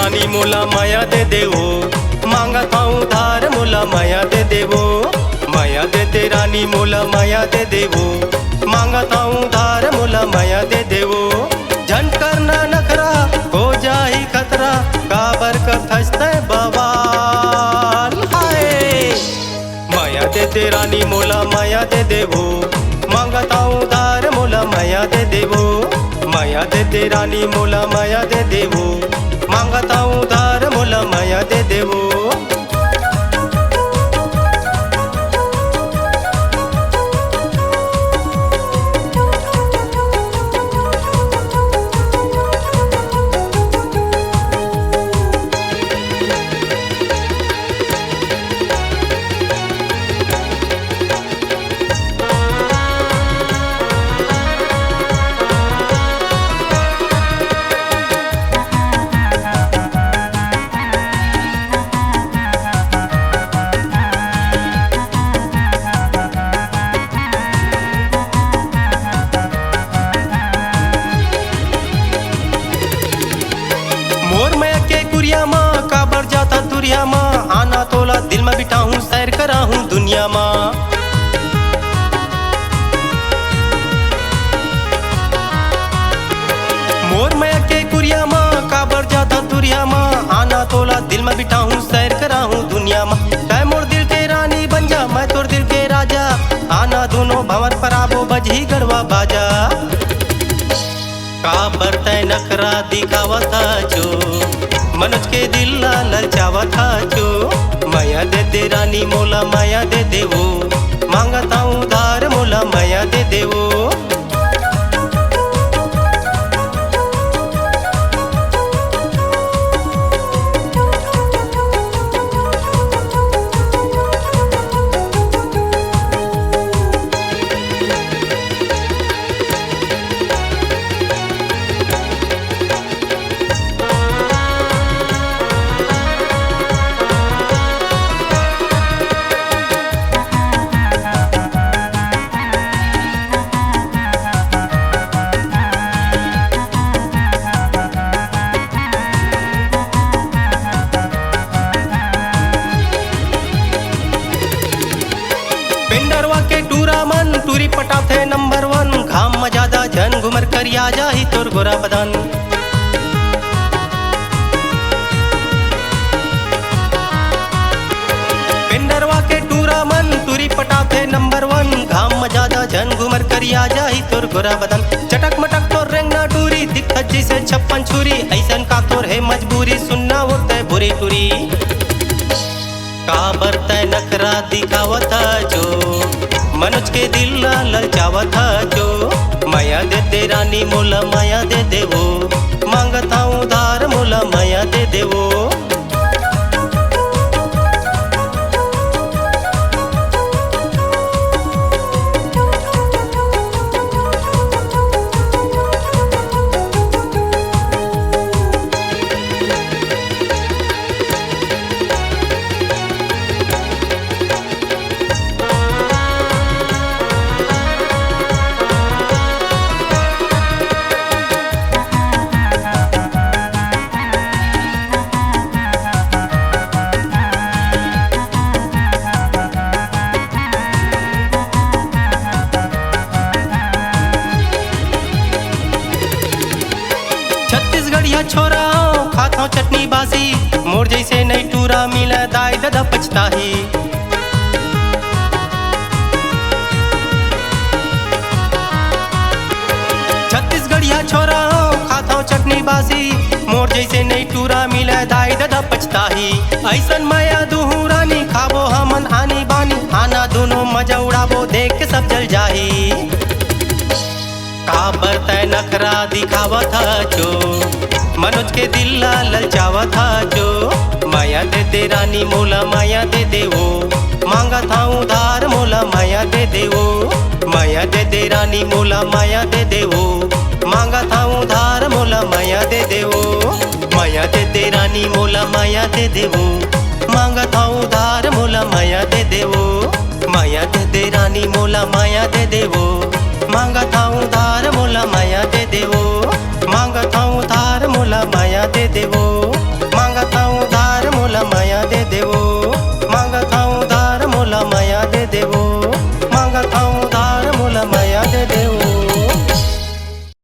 रानी मोला माया दे देवो, मांगत हूँ उधार मोला माया दे देवो। माया दे रानी मोला माया दे देवो, मांगत हूँ उधार मोला माया दे देवो। झन करना नखरा हो जाही खतरा, काबर कर थसते बवाल हाय। माया दे रानी मोला माया दे देवो, मांगत हूँ उधार मोला माया दे देवो। माया दे रानी मोला माया दे देवो, मांगत हूँ उधार मोला माया दे देवो। मोर मैं के कुरिया माँ काबर जाता तुरिया माँ, आना तोला दिल में बिठा हूँ सैर करा हूँ दुनिया माँ। मोर मैं के कुरिया माँ काबर जाता तुरिया माँ, आना तोला दिल में बिठा हूँ सैर करा हूँ दुनिया माँ। तै मोर दिल के रानी बन जा, मैं तोर दिल के राजा, आना दोनों भंवर पर आबो बजही गढ़वा बाजा। काबर तै नखरा दिखावत जो, मनोज के दिल ललचावत जो। माया दे रानी मोला माया दे देवो, मांगत हूँ उधार मोला माया दे देवो। पेंडरवा के टूरा मन टूरी पटाथे नंबर वन, घाम में ज्यादा जन घुमर कर आ जाही तोर गोरा बदन। पेंडरवा के टूरा मन टूरी पटाथे नंबर वन, घाम में ज्यादा जन घुमर कर आ जाही तोर गोरा बदन। चटक मटक तोर रेंगना टूरी दिखत जैसे 56 छुरी, ऐसन का तोर है मजबूरी सुनना होते बुरी टूरी। काबर तै नखरा दिखावत जो, मनोज के दिल ललचावत जो। माया दे रानी मोला माया दे देवो, मांगत हूँ उधार मोला माया दे देवो। छत्तीसगढ़िया छोरा खाता चटनी बासी, मोर जैसे नहीं टूरा मिला दाई दादा पछताही। छत्तीसगढ़िया छोरा खाता चटनी बासी, मोर जैसे नहीं टूरा मिला दाई दादा पछताही। ऐसन माया दूहू रानी खाबो हमन आनी बानी, आना दोनों मजा उड़ाबो देख के सब जल जाही। काबर तै नखरा दिखावत जो, मनोज के दिल ललचावत जो। माया दे रानी मोला माया दे देवो, मांगत हूँ उधार मोला माया दे देवो। माया दे रानी मोला माया दे देवो, मांगत हूँ उधार मोला माया दे देवो। माया दे रानी मोला माया दे देवो, मांगत हूँ उधार मोला माया दे देवो। माया दे रानी मोला माया दे देवो, मांगत हूँ उधार मोला माया दे देवो। मांगत हूँ उधार मोला माया दे देवो।